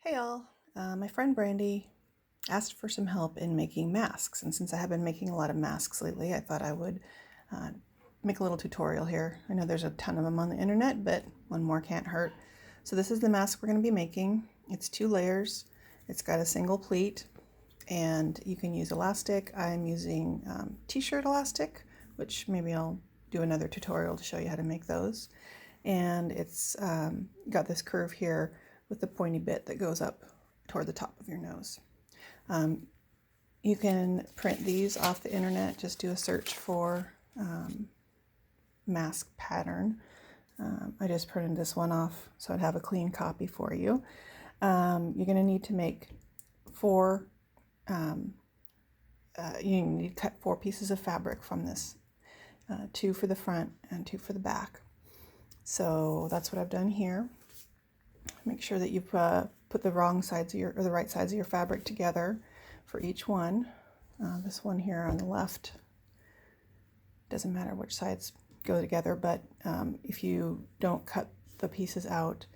Hey y'all, my friend Brandi asked for some help in making masks, and since I have been making a lot of masks lately, I thought I would make a little tutorial here. I know there's a ton of them on the internet, but one more can't hurt. So this is the mask we're going to be making. It's 2 layers. It's got a single pleat, and you can use elastic. I'm using t-shirt elastic, which maybe I'll do another tutorial to show you how to make those. And it's got this curve here with the pointy bit that goes up toward the top of your nose. You can print these off the internet. Just do a search for mask pattern. I just printed this one off so I'd have a clean copy for you. You're going to need to make 4, you need to cut 4 pieces of fabric from this, 2 for the front and 2 for the back. So that's what I've done here. Make sure that you've put the wrong sides of the right sides of your fabric together for each one. This one here on the left, doesn't matter which sides go together, but if you don't cut the pieces out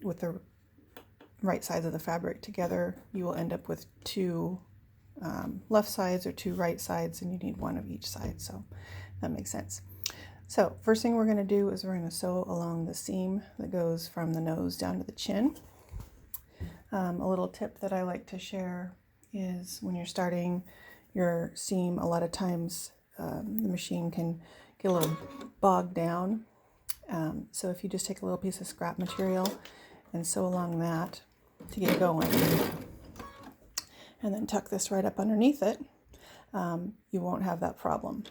with the right sides of the fabric together, you will end up with 2 left sides or 2 right sides, and you need 1 of each side, so that makes sense. So first thing we're going to do is we're going to sew along the seam that goes from the nose down to the chin. A little tip that I like to share is when you're starting your seam, a lot of times the machine can get a little bogged down. So if you just take a little piece of scrap material and sew along that to get going, and then tuck this right up underneath it, you won't have that problem.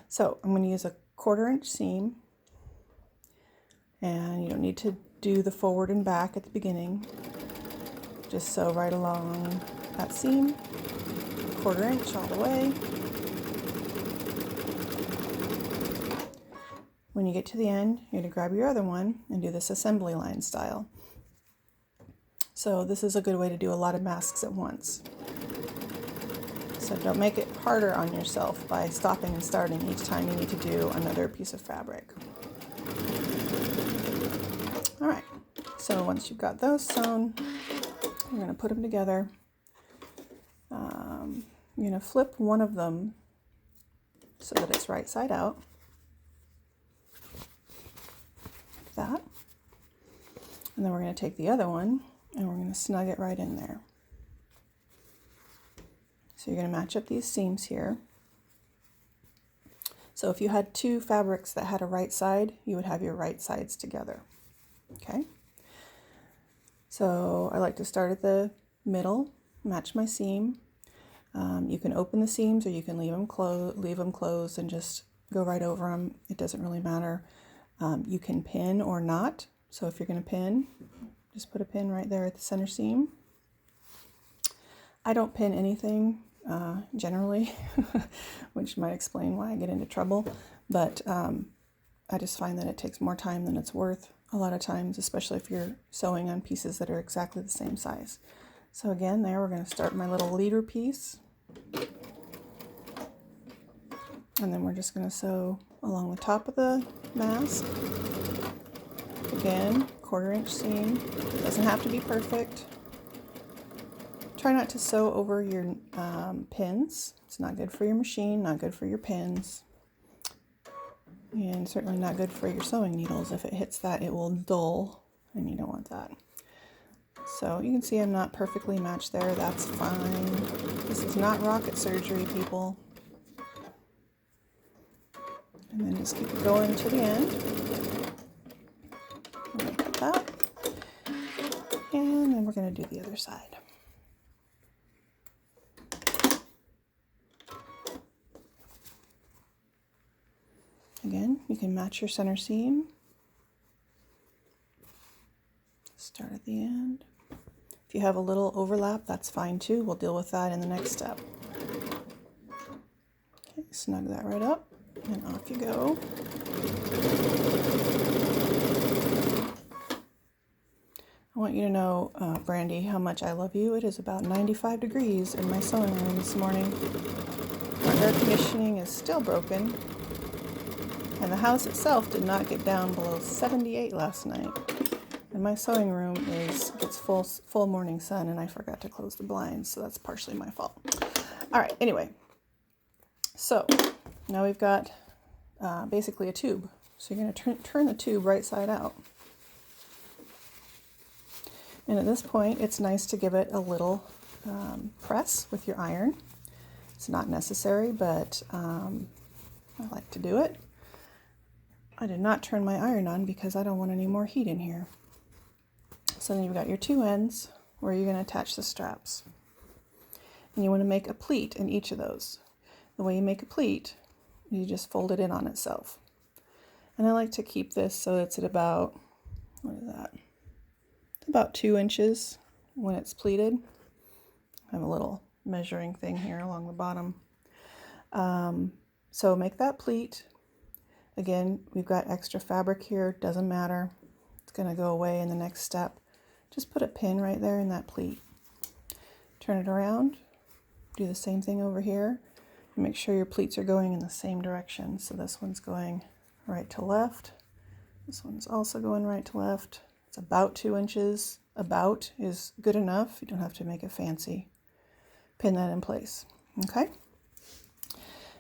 So I'm going to use a 1/4 inch seam, and you don't need to do the forward and back at the beginning. Just sew right along that seam, 1/4 inch all the way. When you get to the end, you're going to grab your other one and do this assembly line style. So this is a good way to do a lot of masks at once. So don't make it harder on yourself by stopping and starting each time you need to do another piece of fabric. All right, so once you've got those sewn, you're going to put them together. You're going to flip one of them so that it's right side out, like that. And then we're going to take the other one and we're going to snug it right in there. So you're going to match up these seams here. So if you had 2 fabrics that had a right side, you would have your right sides together. Okay. So I like to start at the middle, match my seam. You can open the seams or you can leave them closed and just go right over them. It doesn't really matter. You can pin or not. So if you're going to pin, just put a pin right there at the center seam. I don't pin anything generally, which might explain why I get into trouble, but I just find that it takes more time than it's worth a lot of times, especially if you're sewing on pieces that are exactly the same size. So again, there we're going to start my little leader piece, and then we're just going to sew along the top of the mask. Again, 1/4 inch seam. It doesn't have to be perfect. Try not to sew over your pins. It's not good for your machine, not good for your pins, and certainly not good for your sewing needles. If it hits that, it will dull, and you don't want that. So you can see I'm not perfectly matched there. That's fine. This is not rocket surgery, people. And then just keep it going to the end. Like that. And then we're going to do the other side. Again, you can match your center seam. Start at the end. If you have a little overlap, that's fine too. We'll deal with that in the next step. Okay, snug that right up, and off you go. I want you to know, Brandi, how much I love you. It is about 95 degrees in my sewing room this morning. Our air conditioning is still broken, and the house itself did not get down below 78 last night. And my sewing room gets full morning sun, and I forgot to close the blinds, so that's partially my fault. All right, anyway, so now we've got basically a tube. So you're going to turn the tube right side out. And at this point, it's nice to give it a little press with your iron. It's not necessary, but I like to do it. I did not turn my iron on because I don't want any more heat in here. So then you've got your two ends where you're going to attach the straps. And you want to make a pleat in each of those. The way you make a pleat, you just fold it in on itself. And I like to keep this so it's at about, what is that? It's about 2 inches when it's pleated. I have a little measuring thing here along the bottom. So make that pleat. Again, we've got extra fabric here, doesn't matter. It's going to go away in the next step. Just put a pin right there in that pleat. Turn it around. Do the same thing over here. And make sure your pleats are going in the same direction. So this one's going right to left. This one's also going right to left. It's about 2 inches. About is good enough. You don't have to make it fancy. Pin that in place. Okay?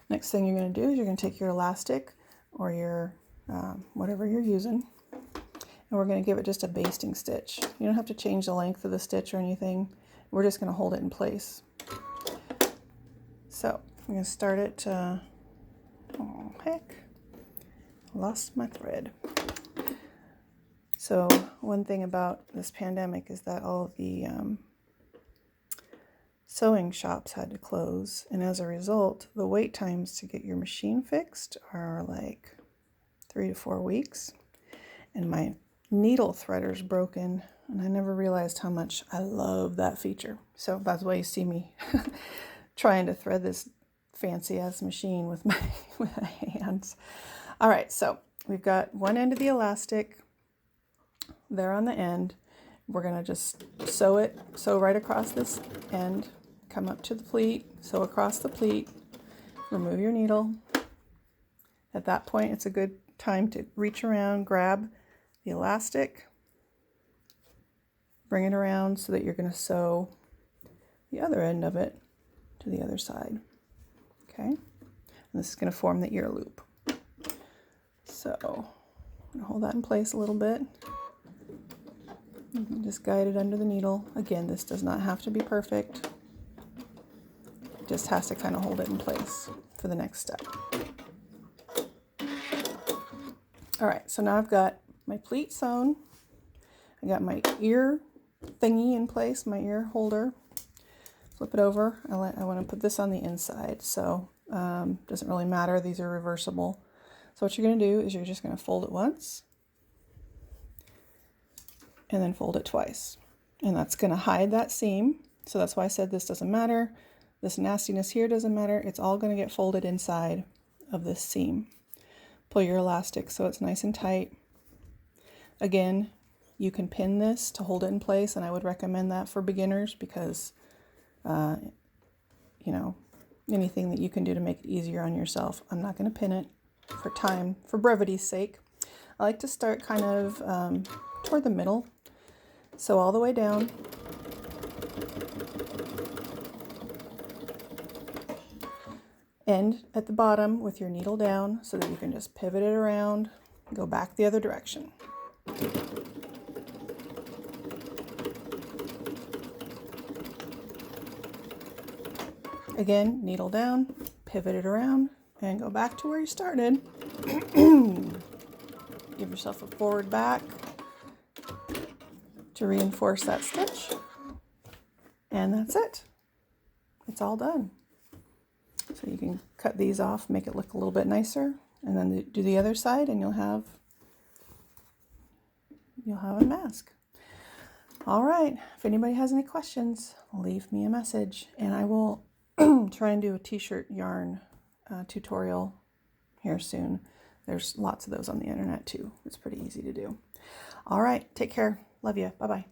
Next thing you're going to do is you're going to take your elastic or your whatever you're using, and we're going to give it just a basting stitch. You don't have to change the length of the stitch or anything. We're just going to hold it in place. So I'm going to start it. Oh heck, lost my thread. So one thing about this pandemic is that all of the sewing shops had to close, and as a result, the wait times to get your machine fixed are like 3 to 4 weeks. And my needle threader's broken, and I never realized how much I love that feature. So that's why you see me trying to thread this fancy ass machine with my hands. All right, so we've got one end of the elastic there on the end. We're gonna just sew right across this end, come up to the pleat, sew across the pleat, remove your needle. At that point, it's a good time to reach around, grab the elastic, bring it around so that you're going to sew the other end of it to the other side. Okay, and this is going to form the ear loop. So I'm going to hold that in place a little bit. Just guide it under the needle. Again, this does not have to be perfect. It just has to kind of hold it in place for the next step. All right, so now I've got my pleat sewn. I got my ear thingy in place, my ear holder. Flip it over. I want to put this on the inside, so doesn't really matter. These are reversible. So what you're going to do is you're just going to fold it once and then fold it twice. And that's going to hide that seam. So that's why I said this doesn't matter. This nastiness here doesn't matter. It's all going to get folded inside of this seam. Pull your elastic so it's nice and tight. Again, you can pin this to hold it in place, and I would recommend that for beginners because, you know, anything that you can do to make it easier on yourself. I'm not going to pin it for brevity's sake. I like to start kind of toward the middle. So all the way down. End at the bottom with your needle down so that you can just pivot it around, go back the other direction. Again, needle down, pivot it around, and go back to where you started. Give yourself a forward back to reinforce that stitch. And that's it. It's all done. So you can cut these off, make it look a little bit nicer, and then do the other side, and you'll have a mask. All right, if anybody has any questions, leave me a message, and I will try and do a t-shirt yarn tutorial here soon. There's lots of those on the internet too. It's pretty easy to do. All right, take care. Love you. Bye-bye.